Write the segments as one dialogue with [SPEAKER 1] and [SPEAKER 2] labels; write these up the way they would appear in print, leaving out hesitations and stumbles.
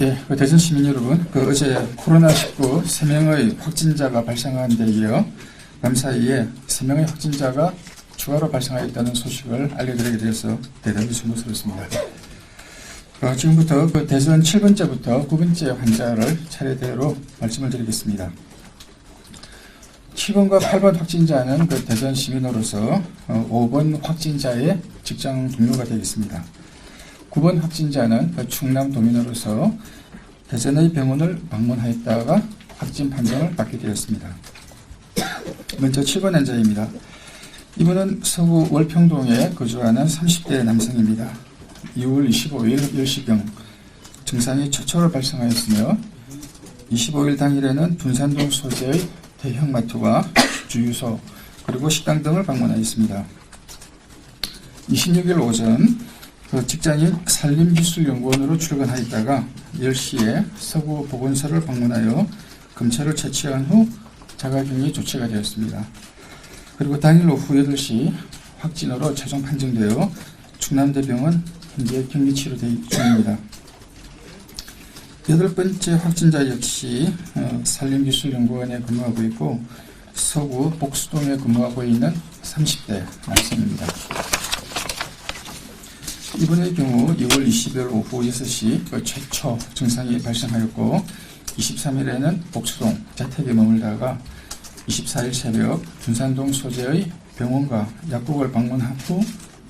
[SPEAKER 1] 예, 대전 시민 여러분, 어제 코로나19 3명의 확진자가 발생한 데 이어 밤사이에 3명의 확진자가 추가로 발생하였다는 소식을 알려드리게 되어서 대단히 송구스럽습니다. 지금부터 대전 7번째부터 9번째 환자를 차례대로 말씀을 드리겠습니다. 7번과 8번 확진자는 대전 시민으로서 5번 확진자의 직장 동료가 되겠습니다. 9번 확진자는 충남 도민으로서 대전의 병원을 방문하였다가 확진 판정을 받게 되었습니다. 먼저 7번 환자입니다. 이분은 서구 월평동에 거주하는 30대 남성입니다. 2월 25일 10시경 증상이 초초로 발생하였으며 25일 당일에는 둔산동 소재의 대형마트와 주유소 그리고 식당 등을 방문하였습니다. 26일 오전 직장인 산림기술연구원으로 출근하였다가 10시에 서구 보건소를 방문하여 검체를 채취한 후 자가격리 조치가 되었습니다. 그리고 당일 오후 8시 확진으로 최종 판정되어 충남대병원 현재 격리치료 중입니다. 8번째 확진자 역시 산림기술연구원에 근무하고 있고 서구 복수동에 근무하고 있는 30대 남성입니다. 이분의 경우 2월 20일 오후 6시 최초 증상이 발생하였고 23일에는 복수동 자택에 머물다가 24일 새벽 둔산동 소재의 병원과 약국을 방문한 후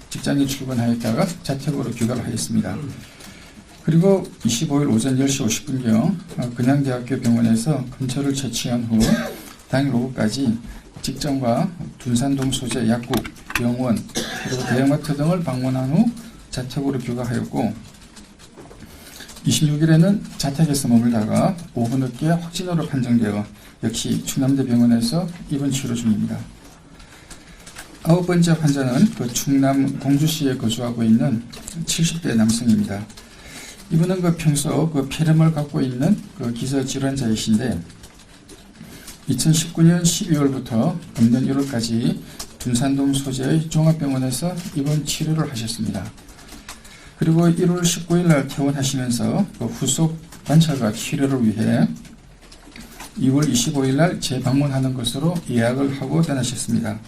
[SPEAKER 1] 직장에 출근하였다가 자택으로 귀가하였습니다. 그리고 25일 오전 10시 50분경 근양대학교 병원에서 검체를 채취한 후 당일 오후까지 직장과 둔산동 소재 약국, 병원, 그리고 대형마트 등을 방문한 후 자택으로 귀가하였고 26일에는 자택에서 머물다가 오후 늦게 확진으로 판정되어 역시 충남대병원에서 입원 치료 중입니다. 9번째 환자는 충남 공주시에 거주하고 있는 70대 남성입니다. 이분은 평소 폐렴을 갖고 있는 기저질환자이신데 2019년 12월부터 금년 1월까지 둔산동 소재의 종합병원에서 입원 치료를 하셨습니다. 그리고 1월 19일 날 퇴원하시면서 후속 관찰과 치료를 위해 2월 25일 날 재방문하는 것으로 예약을 하고 떠나셨습니다.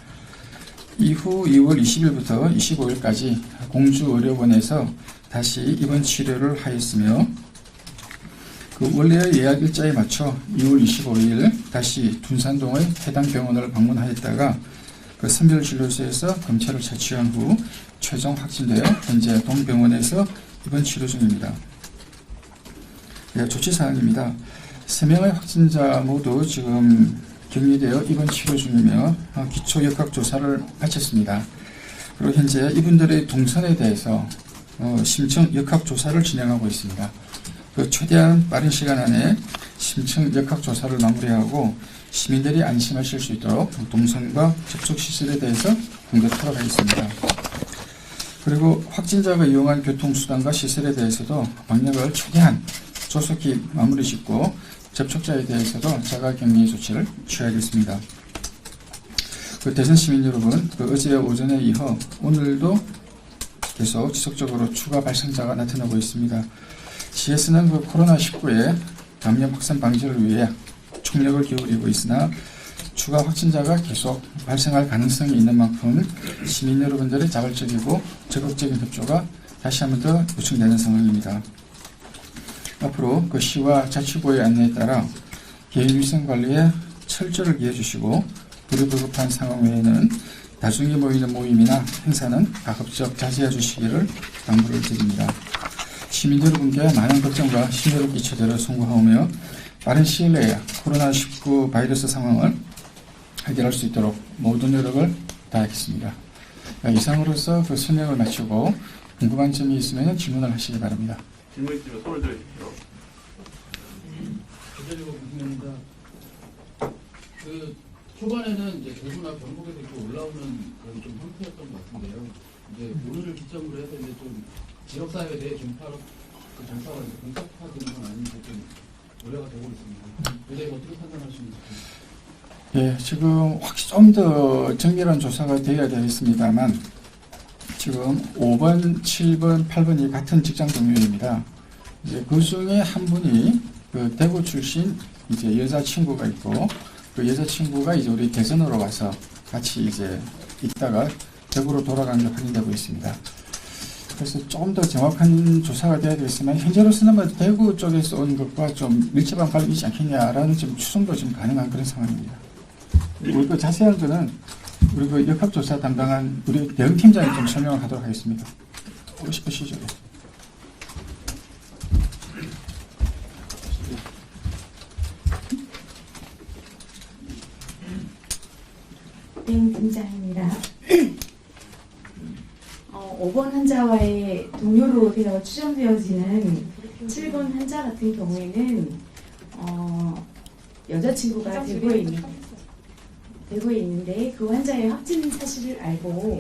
[SPEAKER 1] 이후 2월 20일부터 25일까지 공주의료원에서 다시 입원 치료를 하였으며 원래의 예약 일자에 맞춰 2월 25일 다시 둔산동의 해당 병원을 방문하였다가 선별진료소에서 검체를 채취한 후 최종 확진되어 현재 동병원에서 입원 치료 중입니다. 조치사항입니다. 3명의 확진자 모두 지금 격리되어 입원 치료 중이며 기초 역학조사를 마쳤습니다. 그리고 현재 이분들의 동선에 대해서 심층 역학조사를 진행하고 있습니다. 최대한 빠른 시간 안에 심층 역학조사를 마무리하고 시민들이 안심하실 수 있도록 동선과 접촉시설에 대해서 공개토록 하겠습니다. 그리고 확진자가 이용한 교통수단과 시설에 대해서도 방역을 최대한 조속히 마무리 짓고 접촉자에 대해서도 자가격리 조치를 취하겠습니다. 대전 시민 여러분, 어제 오전에 이어 오늘도 계속 지속적으로 추가 발생자가 나타나고 있습니다. 시에서는 코로나19의 감염 확산 방지를 위해 총력을 기울이고 있으나 추가 확진자가 계속 발생할 가능성이 있는 만큼 시민 여러분들의 자발적이고 적극적인 협조가 다시 한번 더 요청되는 상황입니다. 앞으로 시와 자치구의 안내에 따라 개인위생 관리에 철저를 기해 주시고 불급한 상황 외에는 다중이 모이는 모임이나 행사는 가급적 자제해 주시기를 당부를 드립니다. 시민 여러분께 많은 걱정과 신뢰를 끼쳐드려 송구하오며 빠른 시일 내에 코로나19 바이러스 상황을 해결할 수 있도록 모든 노력을 다하겠습니다. 이상으로서 설명을 마치고 궁금한 점이 있으면 질문을 하시기 바랍니다.
[SPEAKER 2] 질문 있으면 손을 들어주십시오.
[SPEAKER 3] 기다리고 있습니다. 초반에는 이제 대구나 경북에서 올라오는 그런 좀 형태였던 것 같은데요. 이제 오늘을 기점으로 해서 이제 좀 지역사회에 대해 전파로 전파가 본격화되는 건 아닌지 좀 우려가 되고 있습니다. 이제 어떻게 판단하시는지.
[SPEAKER 1] 예, 지금 좀 더 정밀한 조사가 되어야 되겠습니다만 지금 5번, 7번, 8번이 같은 직장 동료입니다. 이제 그 중에 한 분이 그 대구 출신 이제 여자친구가 있고 그 여자친구가 이제 우리 대전으로 와서 같이 이제 있다가 대구로 돌아가는 게 확인되고 있습니다. 그래서 조금 더 정확한 조사가 돼야 되겠지만 현재로서는 뭐 대구 쪽에서 온 것과 좀 밀접한 관련이 있지 않겠냐라는 좀 추정도 좀 가능한 그런 상황입니다. 우리 그 자세한 거는 우리 그 역학조사 담당한 우리 대응팀장이 좀 설명을 하도록 하겠습니다. 보시죠.
[SPEAKER 4] 팀장입니다. 5번 환자와의 동료로 되어 추정되어지는 7번 환자 같은 경우에는 여자친구가 대구에 있는데 그 환자의 확진 사실을 알고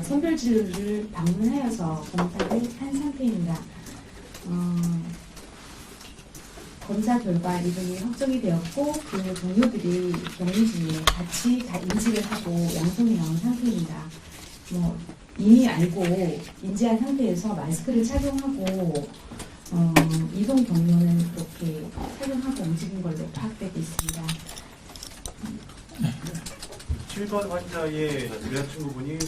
[SPEAKER 4] 선별진료를 방문하여서 검사를 한 상태입니다. 검사 결과 이분이 확정이 되었고 그 동료들이 격리 중에 같이 다 인지를 하고 양성이 나온 상태입니다. 이미 알고 인지한 상태에서 마스크를 착용하고 이동 경로는 그렇게 착용하고 움직인 걸로 파악되고 있습니다.
[SPEAKER 2] 7번 환자의 여자친구분이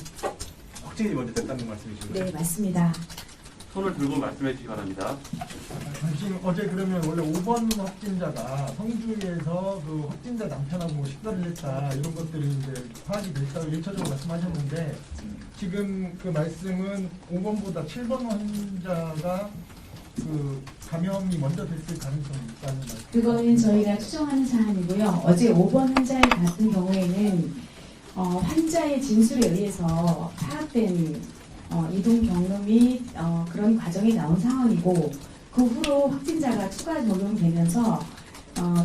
[SPEAKER 2] 확진이 먼저 됐다는 말씀이신가요?
[SPEAKER 4] 네, 맞습니다.
[SPEAKER 2] 손을 들고 말씀해 주시기 바랍니다.
[SPEAKER 5] 지금 어제 그러면 원래 5번 확진자가 성주에서 그 확진자 남편하고 식사를 했다 이런 것들이 이제 파악이 됐다고 1차적으로 말씀하셨는데 지금 그 말씀은 5번보다 7번 환자가 그 감염이 먼저 됐을 가능성이 있다는 말씀.
[SPEAKER 4] 그거는 저희가 추정하는 사안이고요. 어제 5번 환자 같은 경우에는 환자의 진술에 의해서 파악된 이동 경로 및 그런 과정이 나온 상황이고 그 후로 확진자가 추가 적용되면서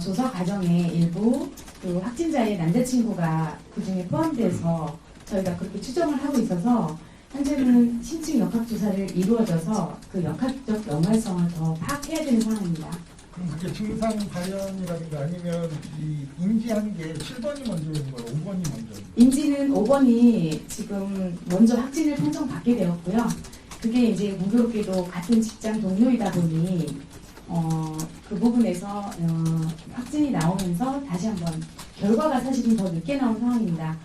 [SPEAKER 4] 조사 과정에 일부 그 확진자의 남자친구가 그 중에 포함돼서 저희가 그렇게 추정을 하고 있어서 현재는 심층 역학조사를 이루어져서 그 역학적 연관성을 더 파악해야 되는 상황입니다.
[SPEAKER 5] 그럼 그게 증상 발현이라든가 아니면 이 인지한 게 7번이 먼저인 거예요? 5번이 먼저인
[SPEAKER 4] 인지는 5번이 지금 먼저 확진을 판정받게 되었고요. 그게 이제 공교롭게도 같은 직장 동료이다 보니 그 부분에서 확진이 나오면서 다시 한번 결과가 사실은 더 늦게 나온 상황입니다.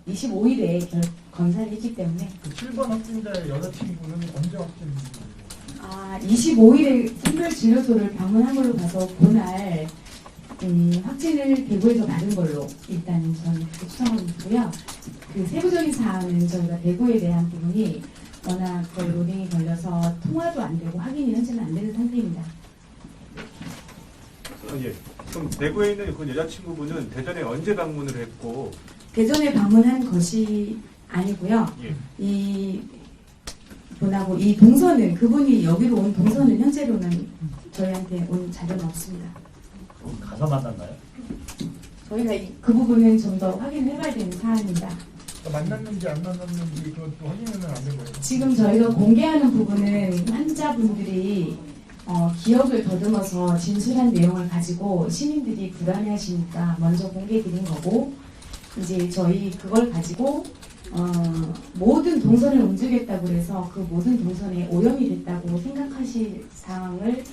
[SPEAKER 4] 25일에 검사를 했기 때문에
[SPEAKER 5] 그 7번 확진자의 여자친구는 언제 확진인가요?
[SPEAKER 4] 25일에 선별진료소를 방문한 걸로 봐서 그날 확진을 대구에서 받은 걸로 일단 저는 그렇게 추정하고 있고요. 그 세부적인 사항은 저희가 대구에 대한 부분이 워낙 거의 로딩이 걸려서 통화도 안 되고 확인이 현재는 안 되는 상태입니다.
[SPEAKER 2] 예. 그럼 대구에 있는 그 여자친구분은 대전에 언제 방문을 했고?
[SPEAKER 4] 대전에 방문한 것이 아니고요.
[SPEAKER 2] 예.
[SPEAKER 4] 이 분하고 이 동선은 그분이 여기로 온 동선은 현재로는 저희한테 온 자료는 없습니다.
[SPEAKER 6] 가서 만났나요?
[SPEAKER 4] 저희가 그 부분은 좀 더 확인해봐야 되는 사안입니다.
[SPEAKER 5] 그러니까 만났는지 안 만났는지 그것도 확인은 안 된 거예요?
[SPEAKER 4] 지금 저희가 공개하는 부분은 환자분들이 기억을 더듬어서 진술한 내용을 가지고 시민들이 불안해하시니까 먼저 공개드린 거고 이제 저희 그걸 가지고 모든 동선을 움직였다고 해서 그 모든 동선에 오염이 됐다고 생각하실 사항을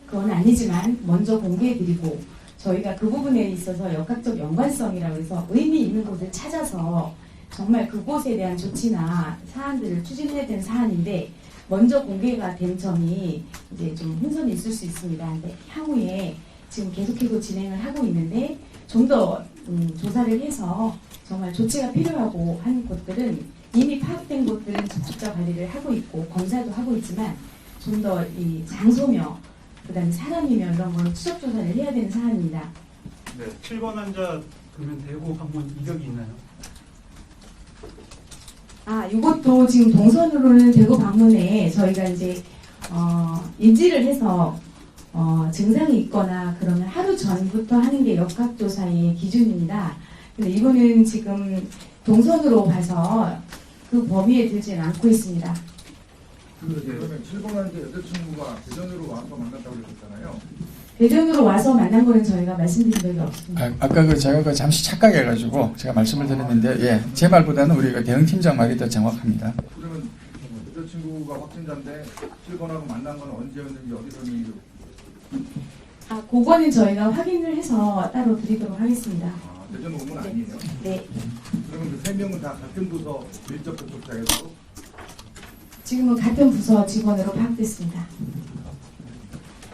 [SPEAKER 4] 그건 아니지만 먼저 공개해드리고 저희가 그 부분에 있어서 역학적 연관성이라고 해서 의미 있는 곳을 찾아서 정말 그곳에 대한 조치나 사안들을 추진해야 되는 사안인데 먼저 공개가 된 점이 이제 좀 혼선이 있을 수 있습니다. 근데 향후에 지금 계속해서 진행을 하고 있는데 좀 더 조사를 해서 정말 조치가 필요하고 한 곳들은 이미 파악된 곳들은 적극적 관리를 하고 있고 검사도 하고 있지만 좀 더 이 장소며 그다음에 사람이며 이런 걸 추적 조사를 해야 되는 사안입니다.
[SPEAKER 2] 네. 7번 환자
[SPEAKER 7] 그러면 대구 방문 이력이 있나요?
[SPEAKER 4] 이것도 지금 동선으로는 대구 방문에 저희가 이제 인지를 해서 증상이 있거나 그러면 하루 전부터 하는 게 역학조사의 기준입니다. 근데 이거는 지금 동선으로 봐서 그 범위에 들지는 않고 있습니다.
[SPEAKER 8] 그러면 7번한테 여자친구가 대전으로 와서 만났다고 그러셨잖아요.
[SPEAKER 4] 대전으로 와서 만난 거는 저희가 말씀드린 적이 없습니다.
[SPEAKER 1] 아까 제가 잠시 착각해가지고 제가 말씀을 드렸는데 제 말보다는 우리가 대응팀장 말이 더 정확합니다.
[SPEAKER 8] 그러면 여자친구가 확진자인데 7번하고 만난 건 언제였는지 어디서 있는지.
[SPEAKER 4] 그거는 저희가 확인을 해서 따로 드리도록 하겠습니다.
[SPEAKER 8] 대전 온 건 아니에요?
[SPEAKER 4] 네.
[SPEAKER 8] 그러면 그 3명은 다 같은 부서 밀접 접촉자여서
[SPEAKER 4] 지금은 같은 부서 직원으로 파악됐습니다.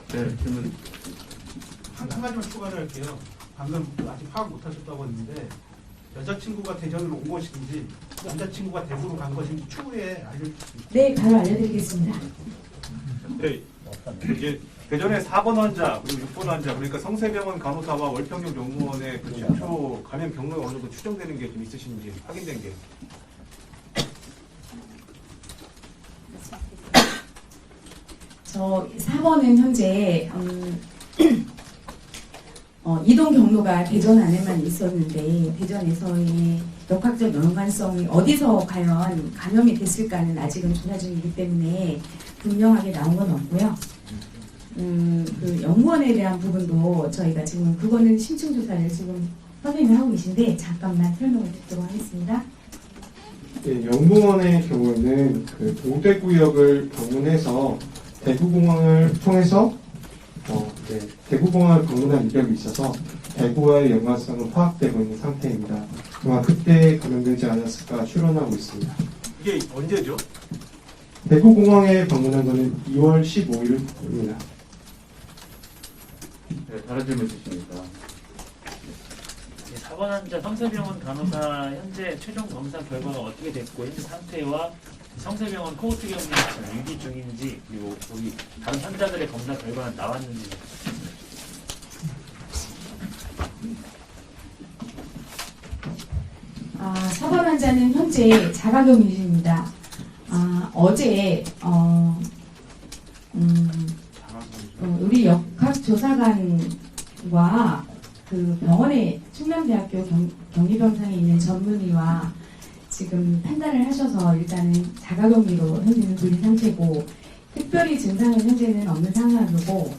[SPEAKER 2] 네, 질문.
[SPEAKER 7] 한 가지만 추가를 할게요. 방금 아직 파악 못하셨다고 했는데 여자친구가 대전으로 온 것인지 남자친구가 대구로 간 것인지 추후에 알려주실 수 있나요?
[SPEAKER 4] 네, 바로 알려드리겠습니다.
[SPEAKER 2] 네, 이제 대전의 4번 환자 그리고 6번 환자 그러니까 성세병원 간호사와 월평역 용무원의 그 최초 감염 경로가 어느 정도 추정되는 게 좀 있으신지 확인된 게.
[SPEAKER 4] 저 4번은 현재 이동 경로가 대전 안에만 있었는데 대전에서의 역학적 연관성이 어디서 과연 감염이 됐을까는 아직은 조사 중이기 때문에 분명하게 나온 건 없고요. 그 연구원에 대한 부분도 저희가 지금 그거는 심층 조사를 지금 선생님이 하고 계신데 잠깐만 설명을 드리도록 하겠습니다.
[SPEAKER 9] 네, 연구원의 경우에는 그 동대구역을 방문해서 대구공항을 통해서 대구공항을 방문한 이력이 있어서 대구와의 연관성은 파악되고 있는 상태입니다. 아마 그때 감염되지 않았을까 추론하고 있습니다.
[SPEAKER 2] 이게 언제죠?
[SPEAKER 9] 대구공항에 방문한 것은 2월 15일입니다.
[SPEAKER 10] 네, 다른 질문 있으십니까? 4번 환자 성세병원 간호사 현재 최종 검사 결과가 어떻게 됐고 현재 상태와 성세병원 코호트 격리 유지 중인지 그리고 거기 다른 환자들의 검사 결과는 나왔는지.
[SPEAKER 4] 아, 4번 환자는 현재 자가격리 중입니다. 어제 우리 역학조사관과 그 병원에 충남대학교 격리병상에 있는 전문의와 지금 판단을 하셔서 일단은 자가격리로 현재는 돌린 상태고 특별히 증상은 현재는 없는 상황이고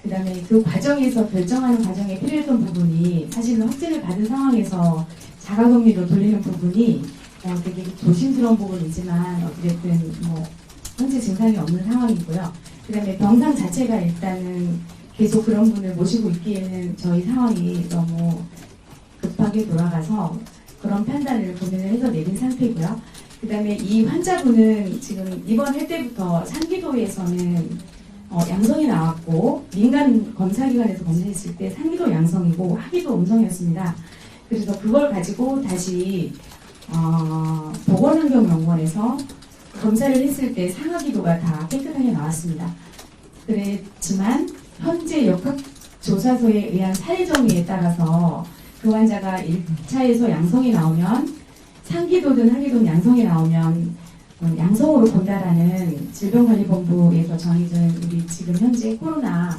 [SPEAKER 4] 그 다음에 그 과정에서 결정하는 과정에 필요했던 부분이 사실은 확진을 받은 상황에서 자가격리로 돌리는 부분이 되게 조심스러운 부분이지만 어쨌든 현재 증상이 없는 상황이고요. 그 다음에 병상 자체가 일단은 계속 그런 분을 모시고 있기에는 저희 상황이 너무 급하게 돌아가서 그런 판단을 고민을 해서 내린 상태고요. 그 다음에 이 환자분은 지금 입원할 때부터 상기도에서는 양성이 나왔고 민간 검사기관에서 검사했을 때 상기도 양성이고 하기도 음성이었습니다. 그래서 그걸 가지고 다시 보건환경연구원에서 검사를 했을 때 상하기도가 다 깨끗하게 나왔습니다. 그랬지만 현재 역학조사소에 의한 사례정의에 따라서 그 환자가 1차에서 양성이 나오면 상기도든 하기도든 양성이 나오면 양성으로 본다라는 질병관리본부에서 정해진 우리 지금 현재 코로나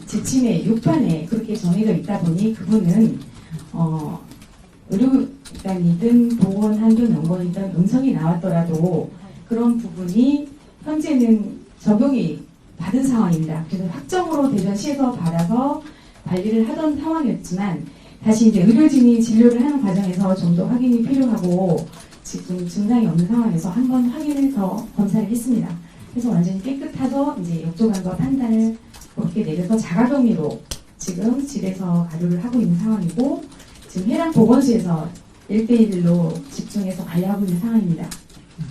[SPEAKER 4] 지침의 6판에 그렇게 정해져 있다 보니 그분은 의료기관이든 보건환경연구원이든 음성이 나왔더라도 그런 부분이 현재는 적용이 받은 상황입니다. 그래서 확정으로 대전시에서 받아서 관리를 하던 상황이었지만 다시 이제 의료진이 진료를 하는 과정에서 좀 더 확인이 필요하고 지금 증상이 없는 상황에서 한번 확인해서 검사를 했습니다. 그래서 완전히 깨끗해서 이제 역조관과 판단을 그렇게 내려서 자가격리로 지금 집에서 가료를 하고 있는 상황이고 지금 해당 보건소에서 1대1로 집중해서 관리하고 있는 상황입니다.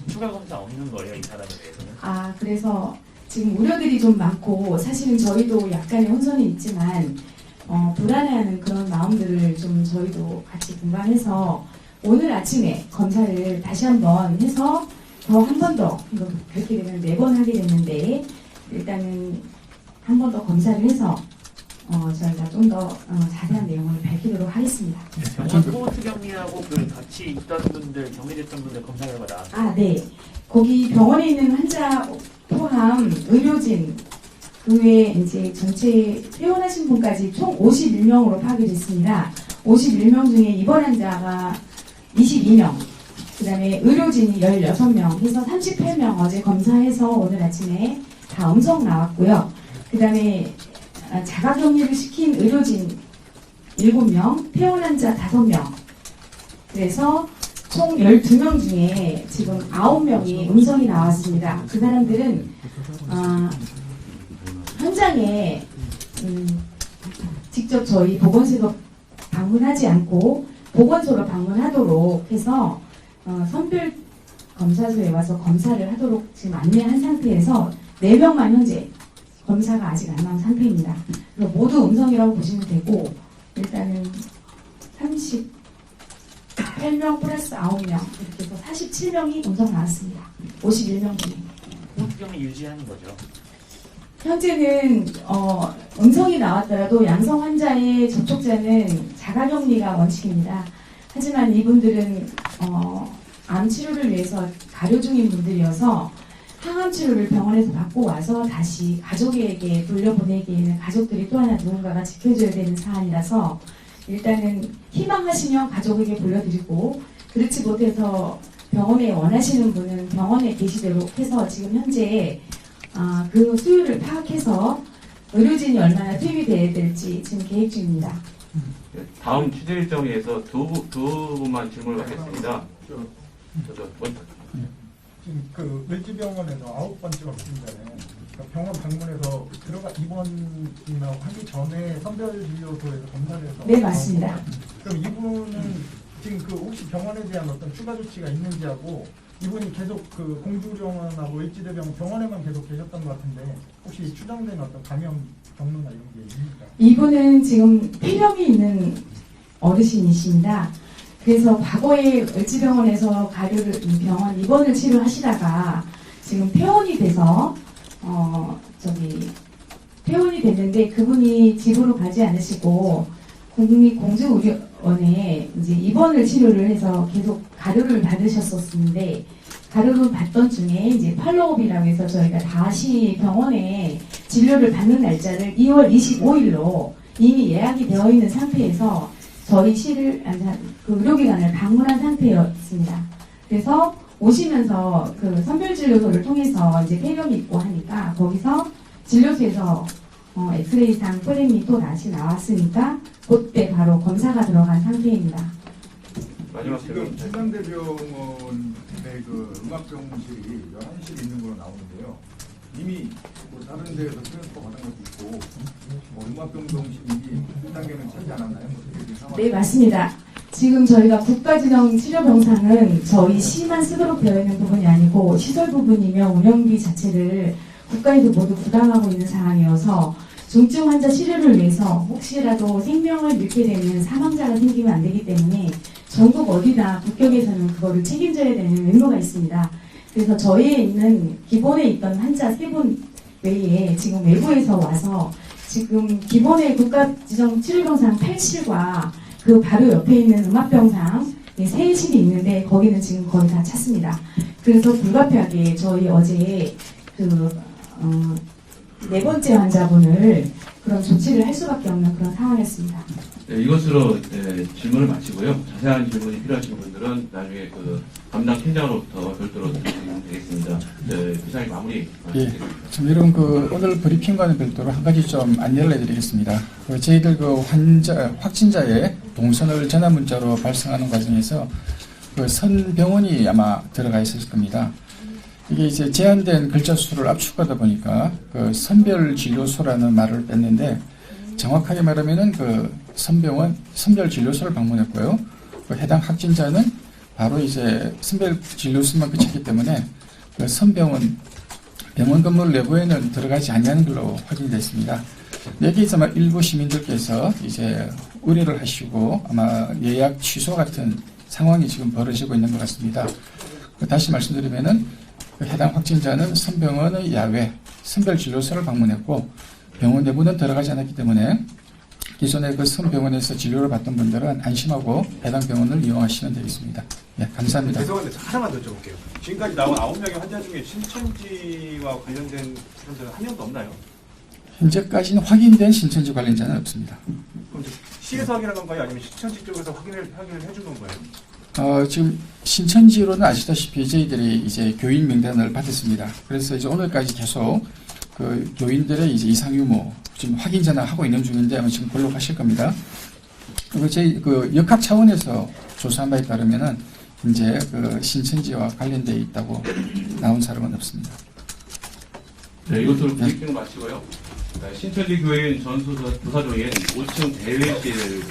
[SPEAKER 10] 추가 검사 없는 거예요, 이 사람에 대해서는?
[SPEAKER 4] 그래서 지금 우려들이 좀 많고 사실은 저희도 약간의 혼선이 있지만 불안해하는 그런 마음들을 좀 저희도 같이 공감해서 오늘 아침에 검사를 다시 한번 해서 더 한 번 더 그렇게 되면 4번 하게 됐는데 일단은 한 번 더 검사를 해서 저희가 좀 더 자세한 내용을 밝히도록 하겠습니다.
[SPEAKER 10] 병원 코호트 격리하고 그 같이 있던 분들, 격리됐던 분들 검사 결과 나왔어요?
[SPEAKER 4] 네. 거기 병원에 있는 환자 포함 의료진 그 외에 이제 전체 퇴원하신 분까지 총 51명으로 파악이 됐습니다. 51명 중에 입원 환자가 22명, 그 다음에 의료진이 16명 해서 38명 어제 검사해서 오늘 아침에 다 음성 나왔고요. 그 다음에 자가격리를 시킨 의료진 7명, 퇴원 환자 5명. 그래서 총 12명 중에 지금 9명이 음성이 나왔습니다. 그 사람들은 현장에 직접 저희 보건소로 방문하지 않고 보건소로 방문하도록 해서 선별 검사소에 와서 검사를 하도록 지금 안내한 상태에서 4명만 현재 검사가 아직 안 나온 상태입니다. 그래서 모두 음성이라고 보시면 되고 일단은 38명 플러스 9명 이렇게 해서 47명이 음성 나왔습니다. 51명 중에.
[SPEAKER 10] 코호트경을 유지하는 거죠.
[SPEAKER 4] 현재는 음성이 나왔더라도 양성 환자의 접촉자는 자가격리가 원칙입니다. 하지만 이분들은 암 치료를 위해서 가려 중인 분들이어서 항암 치료를 병원에서 받고 와서 다시 가족에게 돌려보내기에는 가족들이 또 하나 누군가가 지켜줘야 되는 사안이라서 일단은 희망하시면 가족에게 돌려드리고 그렇지 못해서 병원에 원하시는 분은 병원에 계시도록 해서 지금 현재 그 수요를 파악해서 의료진이 얼마나 투입이 돼야 될지 지금 계획 중입니다.
[SPEAKER 11] 다음 취재 일정에 의해서 두 분만 질문을 받겠습니다.
[SPEAKER 5] 지금 그 을지병원에서 9번째 확진자는 병원 방문해서 입원이나 하기 전에 선별진료소에서 검사를 해서
[SPEAKER 4] 네, 맞습니다.
[SPEAKER 5] 그럼 이분은 지금 그 혹시 병원에 대한 어떤 추가 조치가 있는지 하고 이분이 계속 그 공주병원하고 을지대병원 병원에만 계속 계셨던 것 같은데 혹시 추정되는 어떤 감염 경로나 이런 게 있습니까?
[SPEAKER 4] 이분은 지금 폐렴이 있는 어르신이십니다. 그래서 과거에 을지병원에서 병원 입원을 치료하시다가 지금 퇴원이 돼서 퇴원이 됐는데 그분이 집으로 가지 않으시고 국립공주의료원에 이제 입원을 치료를 해서 계속 가료를 받으셨었는데 가료를 받던 중에 이제 팔로업이라고 해서 저희가 다시 병원에 진료를 받는 날짜를 2월 25일로 이미 예약이 되어 있는 상태에서 저희 그 의료기관을 방문한 상태였습니다. 그래서 오시면서 그 선별진료소를 통해서 이제 폐렴이 있고 하니까 거기서 진료소에서 엑스레이상 폐렴이 또 다시 나왔으니까 그때 바로 검사가 들어간 상태입니다.
[SPEAKER 11] 마지막
[SPEAKER 8] 지금
[SPEAKER 11] 질문.
[SPEAKER 8] 칠산대병원의 그 음압병실이 11실 있는 걸로 나오는데요. 이미 뭐 다른 데에서 트랜스퍼 받은 것도 있고 음압병동실이 한 단계는 차지 않았나요?
[SPEAKER 4] 네, 맞습니다. 지금 저희가 국가지정 치료병상은 저희 시만 쓰도록 되어 있는 부분이 아니고 시설 부분이며 운영비 자체를 국가에서 모두 부담하고 있는 상황이어서 중증 환자 치료를 위해서 혹시라도 생명을 잃게 되면 사망자가 생기면 안 되기 때문에 전국 어디나 국격에서는 그거를 책임져야 되는 의무가 있습니다. 그래서 저희에 있는 기본에 있던 환자 3분 외에 지금 외부에서 와서 지금 기본의 국가지정 치료병상 8실과 그 바로 옆에 있는 음압병상 3실이 있는데 거기는 지금 거의 다 찼습니다. 그래서 불가피하게 저희 어제 네 번째 환자분을 그런 조치를 할 수밖에 없는 그런 상황이었습니다.
[SPEAKER 11] 네, 이것으로 질문을 마치고요. 자세한 질문이 필요하신 분들은 나중에 그 담당 팀장으로부터 별도로 드리면 되겠습니다. 네, 이상이 마무리.
[SPEAKER 1] 예, 좀 이런 오늘 브리핑과는 별도로 한 가지 좀 안내를 해드리겠습니다. 저희들 확진자의 동선을 전화 문자로 발송하는 과정에서 선 병원이 아마 들어가 있을 겁니다. 이게 이제 제한된 글자 수를 압축하다 보니까 선별 진료소라는 말을 뺐는데 정확하게 말하면은 선병원 선별 진료소를 방문했고요. 해당 확진자는 바로 이제 선별 진료소만 그쳤기 때문에 병원 건물 내부에는 들어가지 아니하는 걸로 확인됐습니다. 여기에서 아마 일부 시민들께서 이제 의뢰를 하시고 아마 예약 취소 같은 상황이 지금 벌어지고 있는 것 같습니다. 다시 말씀드리면은 해당 확진자는 선병원의 야외 선별 진료소를 방문했고 병원 내부는 들어가지 않았기 때문에 기존의 선병원에서 진료를 받던 분들은 안심하고 해당 병원을 이용하시면 되겠습니다. 네, 감사합니다.
[SPEAKER 2] 죄송한데 하나만 더 여쭤볼게요. 지금까지 나온 9명의 환자 중에 신천지와 관련된 사람들은 한 명도 없나요?
[SPEAKER 1] 현재까지는 확인된 신천지 관련자는 없습니다.
[SPEAKER 2] 그럼 시에서 확인한 건가요? 아니면 신천지 쪽에서 확인을 해준 건가요?
[SPEAKER 1] 지금 신천지로는 아시다시피 저희들이 이제 교인 명단을 받았습니다. 그래서 이제 오늘까지 계속 교인들의 이제 이상 유무 지금 확인 전화하고 있는 중인데 아마 지금 볼록하실 겁니다. 그리고 저희 역학 차원에서 조사한 바에 따르면은 이제 그 신천지와 관련되어 있다고 나온 사람은 없습니다.
[SPEAKER 11] 네, 이것으로 브리핑을 마치고요. 네, 신천지 교인 전수조사 중인 5층 대회실을